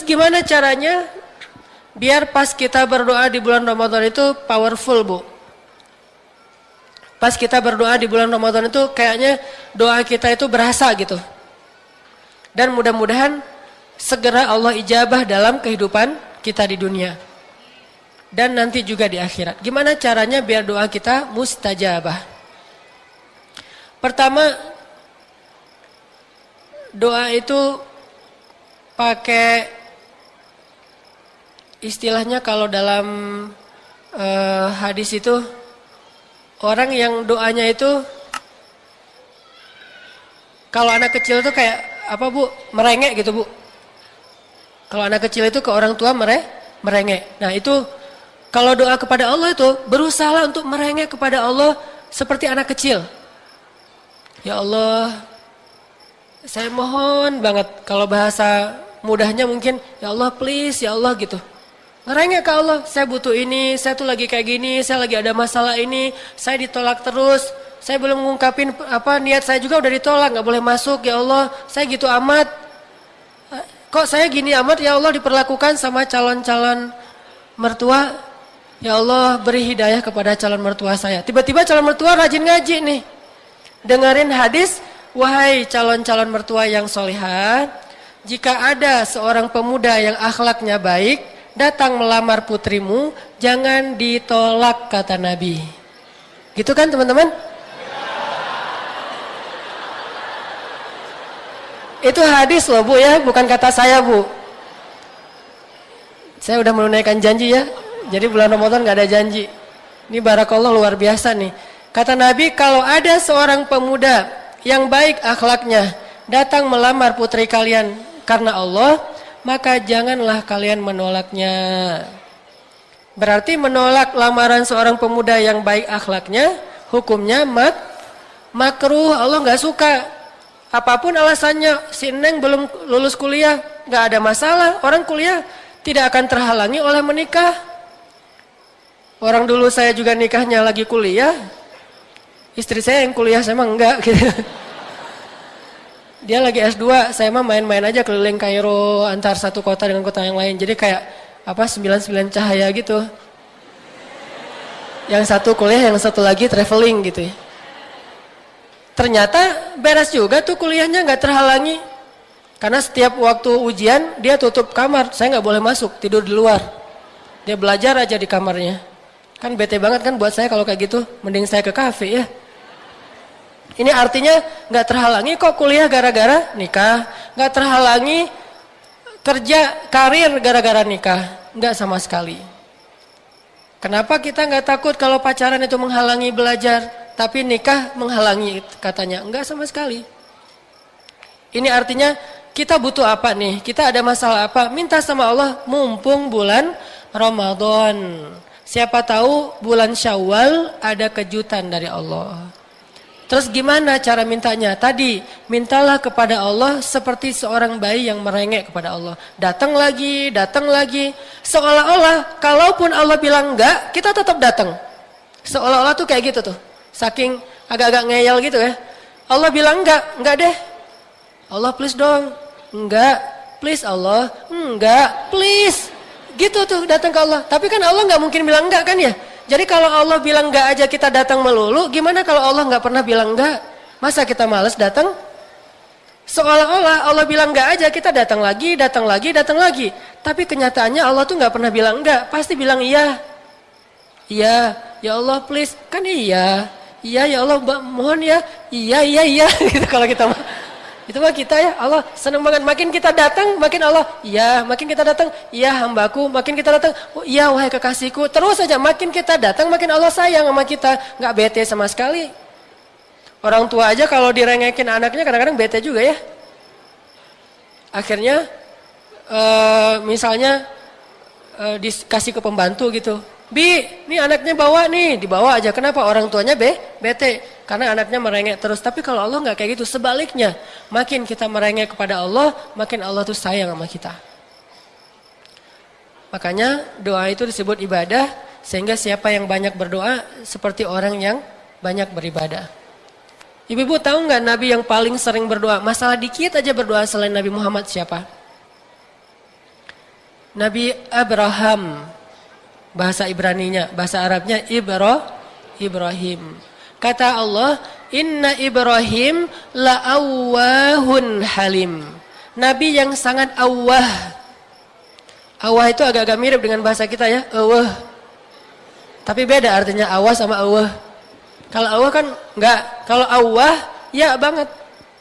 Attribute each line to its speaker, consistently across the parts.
Speaker 1: Terus gimana caranya biar pas kita berdoa di bulan Ramadan itu powerful, Bu? Pas kita berdoa di bulan Ramadan itu kayaknya doa kita itu berasa gitu. Dan mudah-mudahan segera Allah ijabah dalam kehidupan kita di dunia. Dan nanti juga di akhirat. Gimana caranya biar doa kita mustajabah? Pertama, doa itu pakai istilahnya kalau dalam hadis itu orang yang doanya itu kalau anak kecil itu kayak apa, Bu? Merengek gitu, Bu. Kalau anak kecil itu ke orang tua merengek. Nah, itu kalau doa kepada Allah itu berusaha untuk merengek kepada Allah seperti anak kecil. Ya Allah, saya mohon banget, kalau bahasa mudahnya mungkin, ya Allah please, ya Allah gitu. Ngerengek ke Allah, saya butuh ini, saya tuh lagi kayak gini, saya lagi ada masalah ini, saya ditolak terus, saya belum mengungkapin apa niat saya juga udah ditolak, gak boleh masuk, ya Allah, saya gitu amat. Kok saya gini amat, ya Allah diperlakukan sama calon-calon mertua, ya Allah beri hidayah kepada calon mertua saya. Tiba-tiba calon mertua rajin ngaji nih, dengerin hadis, wahai calon-calon mertua yang solihah, jika ada seorang pemuda yang akhlaknya baik, datang melamar putrimu, jangan ditolak, kata Nabi. Gitu kan teman-teman? Itu hadis loh, Bu, ya, bukan kata saya, Bu. Saya udah menunaikan janji ya, jadi bulan Ramadan gak ada janji. Ini barakallah luar biasa nih. Kata Nabi, kalau ada seorang pemuda yang baik akhlaknya datang melamar putri kalian karena Allah, maka janganlah kalian menolaknya. Berarti menolak lamaran seorang pemuda yang baik akhlaknya, hukumnya makruh, Allah gak suka. Apapun alasannya, si Neng belum lulus kuliah, gak ada masalah. Orang kuliah tidak akan terhalangi oleh menikah. Orang dulu saya juga nikahnya lagi kuliah, istri saya yang kuliah, saya mah enggak gitu. Dia lagi S2, saya mah main-main aja keliling Kairo antar satu kota dengan kota yang lain. Jadi kayak apa 99 cahaya gitu. Yang satu kuliah, yang satu lagi traveling gitu ya. Ternyata beres juga tuh kuliahnya, gak terhalangi. Karena setiap waktu ujian dia tutup kamar, saya gak boleh masuk, tidur di luar. Dia belajar aja di kamarnya. Kan bete banget kan buat saya kalau kayak gitu, mending saya ke kafe ya. Ini artinya gak terhalangi kok kuliah gara-gara nikah, gak terhalangi kerja, karir gara-gara nikah, gak sama sekali. Kenapa kita gak takut kalau pacaran itu menghalangi belajar, tapi nikah menghalangi katanya? Enggak sama sekali. Ini artinya kita butuh apa nih? Kita ada masalah apa? Minta sama Allah mumpung bulan Ramadan. Siapa tahu bulan Syawal ada kejutan dari Allah. Terus gimana cara mintanya? Tadi, mintalah kepada Allah seperti seorang bayi yang merengek kepada Allah. Datang lagi, datang lagi. Seolah-olah kalaupun Allah bilang enggak, kita tetap datang. Seolah-olah tuh kayak gitu tuh. Saking agak-agak ngeyel gitu ya. Allah bilang enggak deh. Allah please dong. Enggak, please Allah. Enggak, please. Gitu tuh datang ke Allah. Tapi kan Allah enggak mungkin bilang enggak kan ya. Jadi kalau Allah bilang enggak aja kita datang melulu, gimana kalau Allah enggak pernah bilang enggak? Masa kita malas datang? Seolah-olah Allah bilang enggak aja kita datang lagi, datang lagi, datang lagi. Tapi kenyataannya Allah tuh enggak pernah bilang enggak, pasti bilang iya. Iya, ya Allah please, kan iya. Iya ya Allah, mohon ya. Iya gitu kalau kita mah. Itu mah kita ya, Allah senang banget. Makin kita datang, makin Allah, iya. Makin kita datang, iya hambaku. Makin kita datang, oh iya wahai kekasihku. Terus saja, makin kita datang, makin Allah sayang sama kita. Nggak bete sama sekali. Orang tua aja kalau direngekin anaknya kadang-kadang bete juga ya. Akhirnya, misalnya dikasih ke pembantu gitu. Bi, ini anaknya bawa nih, dibawa aja. Kenapa? Orang tuanya bete. Karena anaknya merengek terus. Tapi kalau Allah nggak kayak gitu, sebaliknya. Makin kita merengek kepada Allah, makin Allah tuh sayang sama kita. Makanya doa itu disebut ibadah, sehingga siapa yang banyak berdoa, seperti orang yang banyak beribadah. Ibu-ibu tahu nggak Nabi yang paling sering berdoa? Masalah dikit aja berdoa selain Nabi Muhammad siapa? Nabi Abraham. Bahasa Ibraninya, bahasa Arabnya Ibrahim. Kata Allah, inna Ibrahim la'awwahun halim. Nabi yang sangat awwah. Awwah itu agak-agak mirip dengan bahasa kita ya, awwah. Tapi beda artinya awwah sama awwah. Kalau awwah kan enggak, kalau awwah ya banget.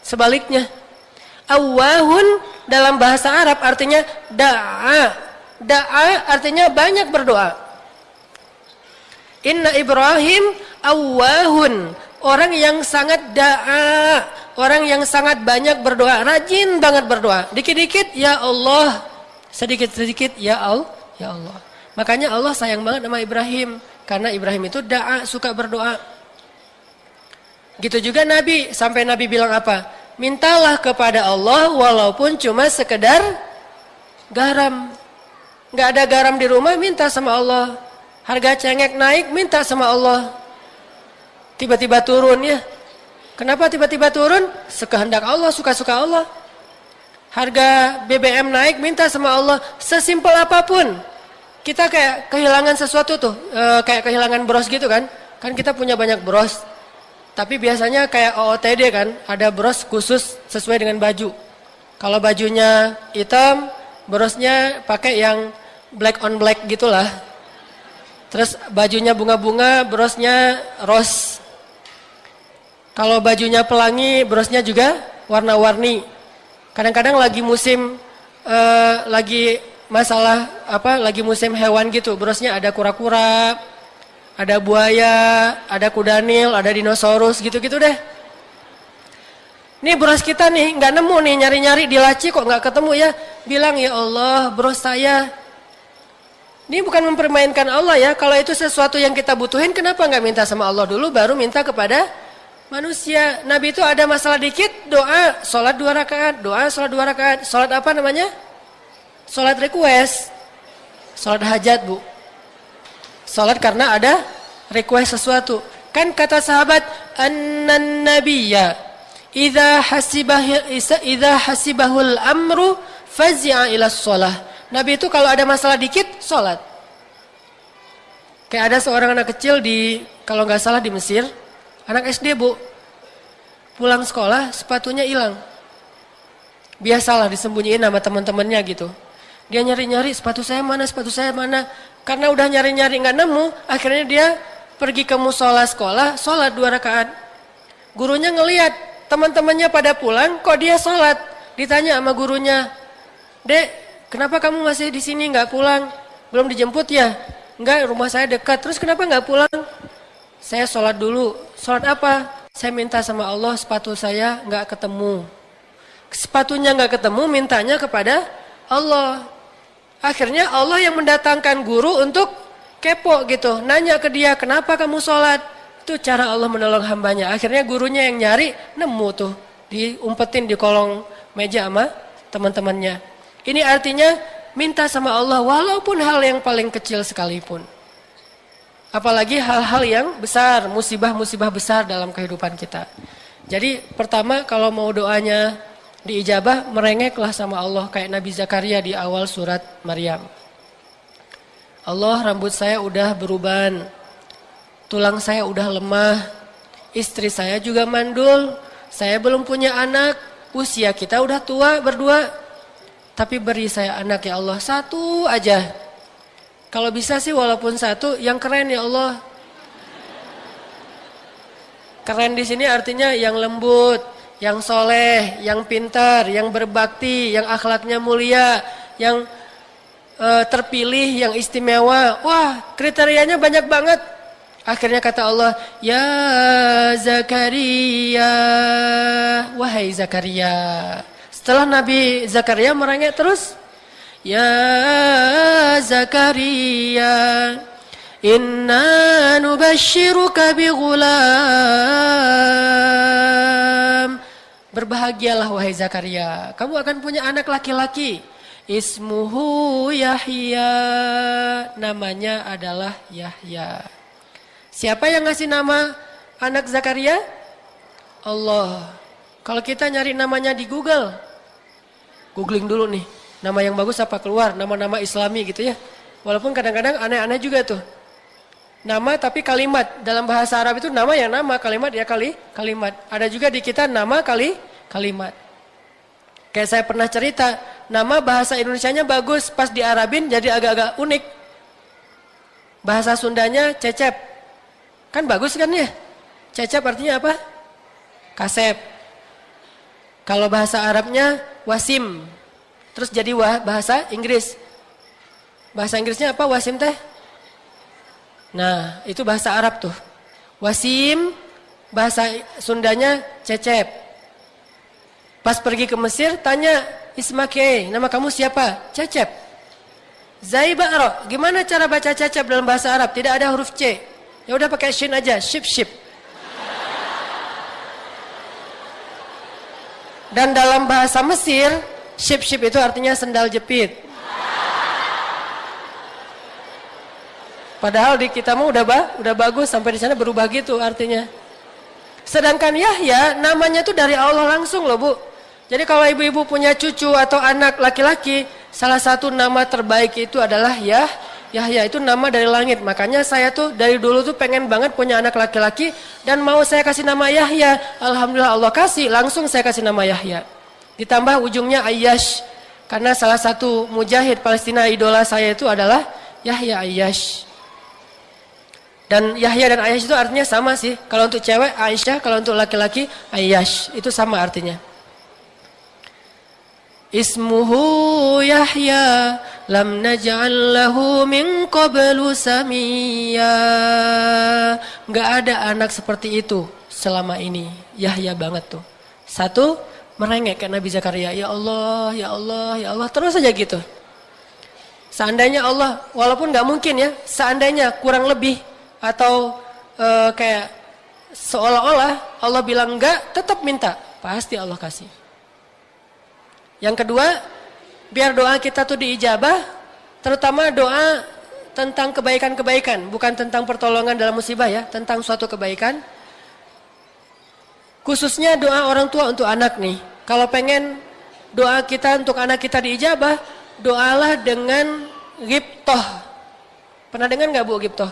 Speaker 1: Sebaliknya. Awwahun dalam bahasa Arab artinya da'a. Da'a artinya banyak berdoa. Inna Ibrahim awwahun. Orang yang sangat da'a. Orang yang sangat banyak berdoa. Rajin banget berdoa. Dikit-dikit ya Allah. Sedikit-sedikit ya Allah. Ya Allah. Makanya Allah sayang banget sama Ibrahim. Karena Ibrahim itu da'a, suka berdoa. Gitu juga Nabi. Sampai Nabi bilang apa? Mintalah kepada Allah walaupun cuma sekedar garam. Nggak ada garam di rumah, minta sama Allah. Harga cengek naik, minta sama Allah. Tiba-tiba turun ya. Kenapa tiba-tiba turun? Sekehendak Allah, suka-suka Allah. Harga BBM naik, minta sama Allah. Sesimpel apapun. Kita kayak kehilangan sesuatu tuh. Kayak kehilangan bros gitu kan. Kan kita punya banyak bros. Tapi biasanya kayak OOTD kan. Ada bros khusus sesuai dengan baju. Kalau bajunya hitam, brosnya pakai yang black on black gitulah. Terus bajunya bunga-bunga, brosnya rose. Kalau bajunya pelangi, brosnya juga warna-warni. Kadang-kadang lagi musim lagi masalah apa? Lagi musim hewan gitu, brosnya ada kura-kura, ada buaya, ada kudanil, ada dinosaurus gitu-gitu deh. Nih bros kita nih nggak nemu nih, nyari-nyari di laci kok nggak ketemu ya. Bilang ya Allah, bros saya. Ini bukan mempermainkan Allah ya. Kalau itu sesuatu yang kita butuhin, kenapa nggak minta sama Allah dulu, baru minta kepada manusia. Nabi itu ada masalah dikit, doa, sholat 2 rakaat, doa, sholat 2 rakaat. Sholat apa namanya? Sholat request. Sholat hajat bu. Sholat karena ada request sesuatu. Kan kata sahabat, annan nabiyya idza hasibahul amru fazi'a ila sholah. Nabi itu kalau ada masalah dikit, sholat. Kayak ada seorang anak kecil kalau nggak salah di Mesir, anak SD bu, pulang sekolah sepatunya hilang. Biasalah disembunyiin sama teman-temannya gitu. Dia nyari-nyari sepatu saya mana, Karena udah nyari-nyari nggak nemu, akhirnya dia pergi ke musola sekolah, sholat 2 rakaat. Gurunya ngelihat teman-temannya pada pulang, kok dia sholat? Ditanya sama gurunya, Dek, kenapa kamu masih di sini nggak pulang? Belum dijemput ya? Enggak, rumah saya dekat. Terus kenapa nggak pulang? Saya sholat dulu. Sholat apa? Saya minta sama Allah sepatu saya nggak ketemu. Sepatunya nggak ketemu, mintanya kepada Allah. Akhirnya Allah yang mendatangkan guru untuk kepo gitu. Nanya ke dia, kenapa kamu sholat? Itu cara Allah menolong hambanya. Akhirnya gurunya yang nyari, nemu tuh. Diumpetin di kolong meja sama teman-temannya. Ini artinya minta sama Allah walaupun hal yang paling kecil sekalipun. Apalagi hal-hal yang besar, musibah-musibah besar dalam kehidupan kita. Jadi pertama kalau mau doanya diijabah, merengeklah sama Allah kayak Nabi Zakaria di awal surat Maryam. Allah, rambut saya udah beruban, tulang saya udah lemah, istri saya juga mandul, saya belum punya anak, usia kita udah tua berdua. Tapi beri saya anak ya Allah, 1 aja. Kalau bisa sih walaupun 1, yang keren ya Allah. Keren di sini artinya yang lembut, yang soleh, yang pintar, yang berbakti, yang akhlaknya mulia, yang terpilih, yang istimewa. Wah, kriterianya banyak banget. Akhirnya kata Allah, ya Zakaria, wahai Zakaria. Setelah Nabi Zakaria merengek terus, ya Zakaria, inna nubashiruka bighulam. Berbahagialah wahai Zakaria, kamu akan punya anak laki-laki. Ismuhu Yahya, namanya adalah Yahya. Siapa yang ngasih nama anak Zakaria? Allah. Kalau kita nyari namanya di Google, googling dulu nih. Nama yang bagus apa keluar, nama-nama Islami gitu ya. Walaupun kadang-kadang aneh-aneh juga tuh. Nama tapi kalimat. Dalam bahasa Arab itu nama yang nama, kalimat ya kalimat. Ada juga di kita nama kalimat. Kayak saya pernah cerita, nama bahasa Indonesianya bagus, pas di Arabin jadi agak-agak unik. Bahasa Sundanya Cecep. Kan bagus kan ya? Cecep artinya apa? Kasep. Kalau bahasa Arabnya Wasim. Terus jadi bahasa Inggris. Bahasa Inggrisnya apa Wasim teh? Nah, itu bahasa Arab tuh. Wasim, bahasa Sundanya Cecep. Pas pergi ke Mesir, tanya Ismake, nama kamu siapa? Cecep. Zaibaro, gimana cara baca Cecep dalam bahasa Arab? Tidak ada huruf C. Ya udah pakai shin aja, ship. Dan dalam bahasa Mesir, ship itu artinya sendal jepit. Padahal di kita mah udah bagus, sampai di sana berubah gitu artinya. Sedangkan Yahya namanya tuh dari Allah langsung loh Bu. Jadi kalau ibu-ibu punya cucu atau anak laki-laki, salah satu nama terbaik itu adalah Yahya, itu nama dari langit. Makanya saya tuh dari dulu tuh pengen banget punya anak laki-laki dan mau saya kasih nama Yahya. Alhamdulillah Allah kasih, langsung saya kasih nama Yahya. Ditambah ujungnya Ayyash. Karena salah satu mujahid Palestina idola saya itu adalah Yahya Ayyash. Dan Yahya dan Ayyash itu artinya sama sih. Kalau untuk cewek Aisyah, kalau untuk laki-laki Ayyash. Itu sama artinya. Ismuhu Yahya lam naj'al lahu min qablu samiyya. Enggak ada anak seperti itu selama ini. Yahya banget tuh. Satu, merengek kayak Nabi Zakaria. Ya Allah, ya Allah, ya Allah. Terus saja gitu. Seandainya Allah, walaupun enggak mungkin ya. Seandainya kurang lebih. Atau kayak seolah-olah Allah bilang enggak, tetap minta. Pasti Allah kasih. Yang kedua, biar doa kita tuh diijabah, terutama doa tentang kebaikan-kebaikan, bukan tentang pertolongan dalam musibah ya, tentang suatu kebaikan. Khususnya doa orang tua untuk anak nih. Kalau pengen doa kita untuk anak kita diijabah, doalah dengan ghibtoh. Pernah dengar nggak Bu ghibtoh?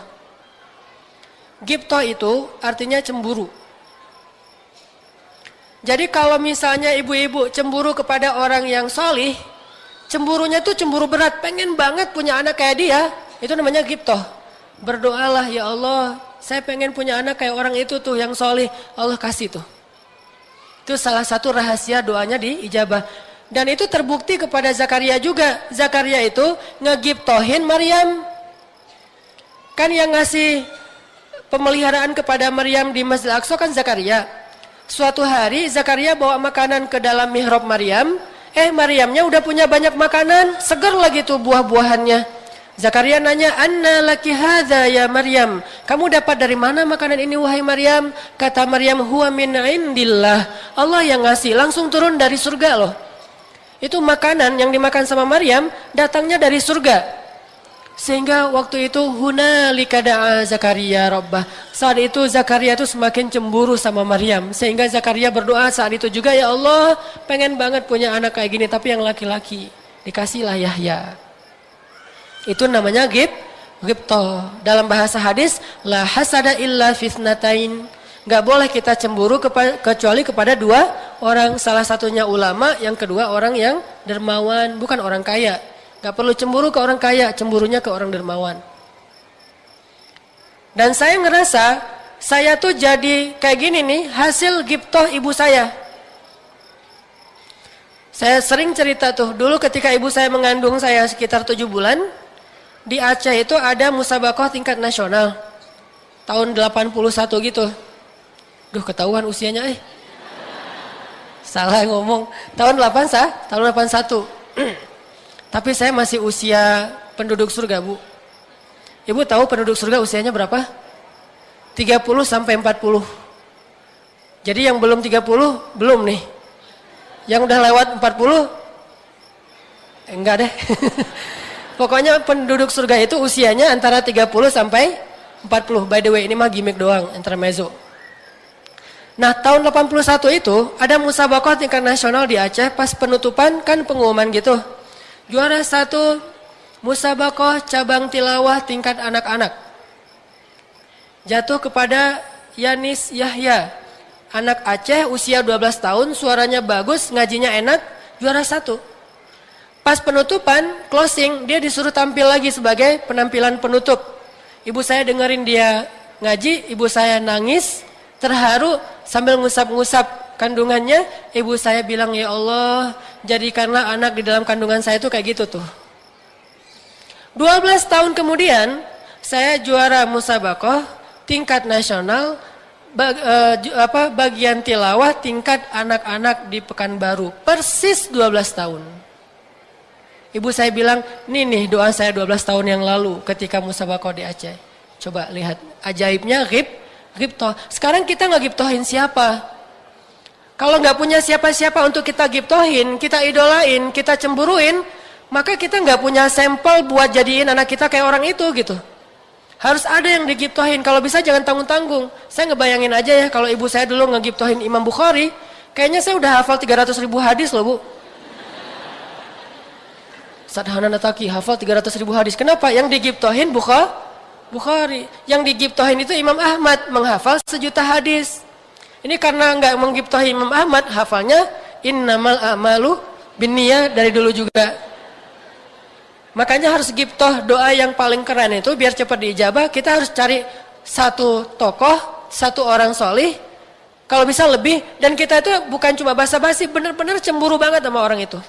Speaker 1: Ghibtoh itu artinya cemburu. Jadi kalau misalnya ibu-ibu cemburu kepada orang yang solih, cemburunya tuh cemburu berat, pengen banget punya anak kayak dia, itu namanya ghibtoh. Berdoalah, ya Allah, saya pengen punya anak kayak orang itu tuh yang solih, Allah kasih tuh. Itu salah satu rahasia doanya diijabah. Dan itu terbukti kepada Zakaria juga. Zakaria itu ngeghibtohin Maryam. Kan yang ngasih pemeliharaan kepada Maryam di Masjid Al-Aqsa kan Zakaria. Suatu hari Zakaria bawa makanan ke dalam mihrab Maryam. Maryamnya udah punya banyak makanan, seger lagi tuh buah-buahannya. Zakaria nanya, "Anna laki hadza ya Maryam?" Kamu dapat dari mana makanan ini wahai Maryam? Kata Maryam, "Huwa min indillah." Allah yang ngasih, langsung turun dari surga loh. Itu makanan yang dimakan sama Maryam datangnya dari surga. Sehingga waktu itu hunalika da'a Zakaria rabbah. Saat itu Zakaria itu semakin cemburu sama Maryam. Sehingga Zakaria berdoa saat itu juga, ya Allah, pengen banget punya anak kayak gini tapi yang laki-laki. Dikasihlah Yahya. Itu namanya ghibtoh. Dalam bahasa hadis, la hasada illa fitnatain. Gak boleh kita cemburu kecuali kepada dua orang. Salah satunya ulama, yang kedua orang yang dermawan, bukan orang kaya. Gak perlu cemburu ke orang kaya, cemburunya ke orang dermawan. Dan saya ngerasa, saya tuh jadi kayak gini nih, hasil ghibtoh ibu saya. Saya sering cerita tuh, dulu ketika ibu saya mengandung saya sekitar 7 bulan, di Aceh itu ada musabaqah tingkat nasional. Tahun 81 gitu. Duh, ketahuan usianya Salah ngomong. Tahun 81. Tapi saya masih usia penduduk surga, Bu. Ibu tahu penduduk surga usianya berapa? 30 sampai 40. Jadi yang belum 30, belum nih. Yang udah lewat 40, enggak deh. Pokoknya penduduk surga itu usianya antara 30 sampai 40. By the way, ini mah gimmick doang, intermezzo. Nah, tahun 81 itu ada musabaqah tingkat nasional di Aceh. Pas penutupan kan pengumuman gitu. Juara 1 musabaqah cabang tilawah tingkat anak-anak. Jatuh kepada Yanis Yahya, anak Aceh, usia 12 tahun, suaranya bagus, ngajinya enak, juara 1. Pas penutupan, closing, dia disuruh tampil lagi sebagai penampilan penutup. Ibu saya dengerin dia ngaji, ibu saya nangis, terharu sambil ngusap-ngusap kandungannya. Ibu saya bilang, ya Allah, jadikanlah anak di dalam kandungan saya itu kayak gitu tuh. 12 tahun kemudian, saya juara musabaqah tingkat nasional, bagian tilawah tingkat anak-anak di Pekanbaru. Persis 12 tahun. Ibu saya bilang, nih doa saya 12 tahun yang lalu ketika musabaqah di Aceh. Coba lihat, ajaibnya ghibtoh. Sekarang kita nggak ghibtohin siapa? Kalau nggak punya siapa-siapa untuk kita ghibtohin, kita idolain, kita cemburuin, maka kita nggak punya sampel buat jadiin anak kita kayak orang itu gitu. Harus ada yang dighibtohin. Kalau bisa jangan tanggung-tanggung. Saya ngebayangin aja ya, kalau ibu saya dulu ngeghibtohin Imam Bukhari, kayaknya saya udah hafal 300.000 hadis loh Bu. Sadhana Nataki hafal 300.000 hadis. Kenapa? Yang dighibtohin Bukhari. Yang dighibtohin itu Imam Ahmad, menghafal 1.000.000 hadis. Ini karena nggak menghibtohin Imam Ahmad, hafalnya innamal a'malu binniyah dari dulu juga. Makanya harus ghibtoh, doa yang paling keren itu biar cepat diijabah. Kita harus cari satu tokoh, satu orang solih, kalau bisa lebih. Dan kita itu bukan cuma basa-basi, benar-benar cemburu banget sama orang itu.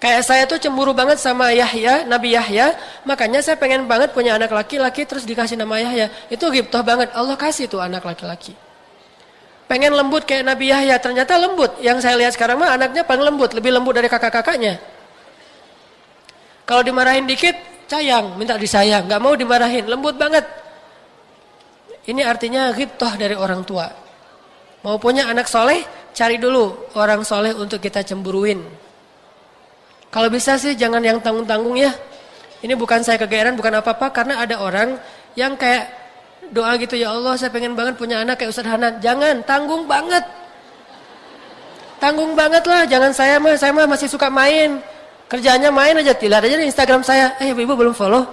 Speaker 1: Kayak saya tuh cemburu banget sama Yahya, Nabi Yahya. Makanya saya pengen banget punya anak laki-laki terus dikasih nama Yahya. Itu ghibtoh banget, Allah kasih tuh anak laki-laki. Pengen lembut kayak Nabi Yahya, ternyata lembut. Yang saya lihat sekarang mah anaknya paling lembut, lebih lembut dari kakak-kakaknya. Kalau dimarahin dikit, sayang, minta disayang. Gak mau dimarahin, lembut banget. Ini artinya ghibtoh dari orang tua. Mau punya anak soleh, cari dulu orang soleh untuk kita cemburuin. Kalau bisa sih jangan yang tanggung-tanggung ya. Ini bukan saya kegeeran, bukan apa-apa. Karena ada orang yang kayak doa gitu, ya Allah saya pengen banget punya anak kayak Ustaz Hanan. Jangan, tanggung banget. Tanggung banget lah, jangan saya mah masih suka main. Kerjanya main aja, lihat aja di Instagram saya. Ibu-ibu belum follow.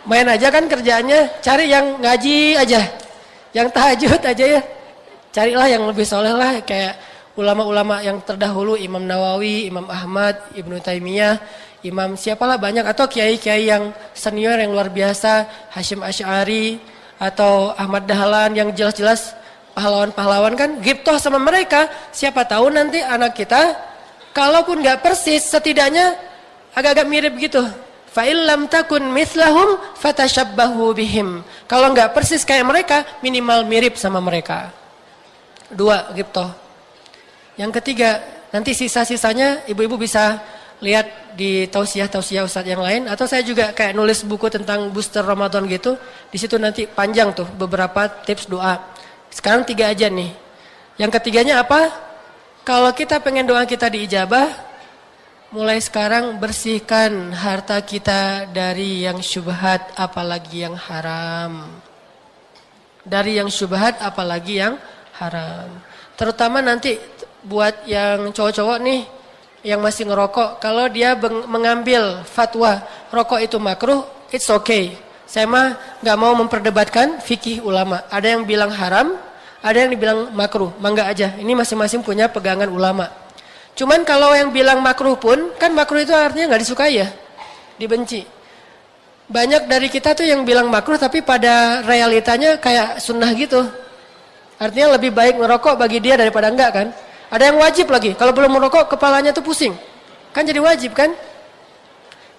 Speaker 1: Main aja kan kerjaannya, cari yang ngaji aja. Yang tahajud aja ya. Carilah yang lebih soleh lah, kayak ulama-ulama yang terdahulu, Imam Nawawi, Imam Ahmad, Ibnu Taimiyah, Imam siapalah banyak, atau kiai-kiai yang senior yang luar biasa, Hasyim Asy'ari atau Ahmad Dahlan yang jelas-jelas pahlawan-pahlawan kan, ghibtoh sama mereka. Siapa tahu nanti anak kita, kalaupun nggak persis, setidaknya agak-agak mirip gitu. Fa illam takun mithlahum fatashabbahu bihim. Kalau nggak persis kayak mereka, minimal mirip sama mereka. 2, ghibtoh. Yang ketiga, nanti sisa-sisanya ibu-ibu bisa lihat di tausiah-tausiah ustadz yang lain, atau saya juga kayak nulis buku tentang booster Ramadan gitu. Di situ nanti panjang tuh beberapa tips doa. Sekarang 3 aja nih. Yang ketiganya apa? Kalau kita pengen doa kita diijabah, mulai sekarang bersihkan harta kita dari yang syubhat apalagi yang haram. Dari yang syubhat apalagi yang haram. Terutama nanti buat yang cowok-cowok nih yang masih ngerokok, kalau dia mengambil fatwa rokok itu makruh, it's okay. Saya mah nggak mau memperdebatkan fikih ulama. Ada yang bilang haram, ada yang dibilang makruh. Mangga aja. Ini masing-masing punya pegangan ulama. Cuman kalau yang bilang makruh pun, kan makruh itu artinya nggak disukai ya, dibenci. Banyak dari kita tuh yang bilang makruh, tapi pada realitanya kayak sunnah gitu. Artinya lebih baik ngerokok bagi dia daripada enggak kan. Ada yang wajib lagi, kalau belum merokok kepalanya tuh pusing. Kan jadi wajib kan.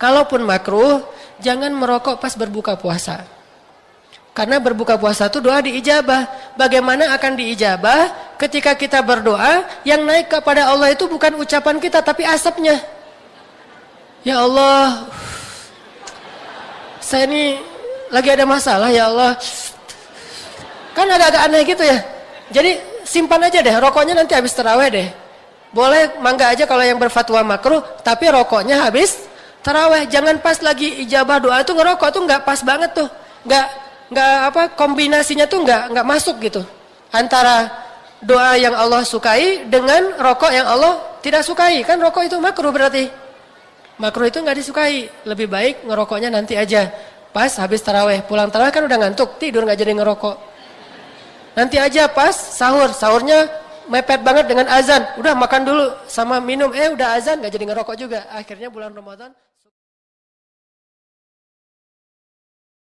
Speaker 1: Kalaupun makruh, jangan merokok pas berbuka puasa. Karena berbuka puasa itu doa diijabah. Bagaimana akan diijabah ketika kita berdoa, yang naik kepada Allah itu bukan ucapan kita, tapi asapnya. Ya Allah, saya ini lagi ada masalah ya Allah. Kan agak-agak aneh gitu ya. Jadi simpan aja deh, rokoknya nanti habis tarawih deh. Boleh mangga aja kalau yang berfatwa makruh, tapi rokoknya habis tarawih. Jangan pas lagi ijabah doa itu ngerokok tuh nggak pas banget tuh. Nggak kombinasinya tuh nggak masuk gitu. Antara doa yang Allah sukai dengan rokok yang Allah tidak sukai. Kan rokok itu makruh berarti. Makruh itu nggak disukai. Lebih baik ngerokoknya nanti aja. Pas habis taraweh. Pulang taraweh kan udah ngantuk. Tidur nggak jadi ngerokok. Nanti aja pas sahur. Sahurnya mepet banget dengan azan. Udah makan dulu sama minum. Udah azan nggak jadi ngerokok juga. Akhirnya bulan Ramadan.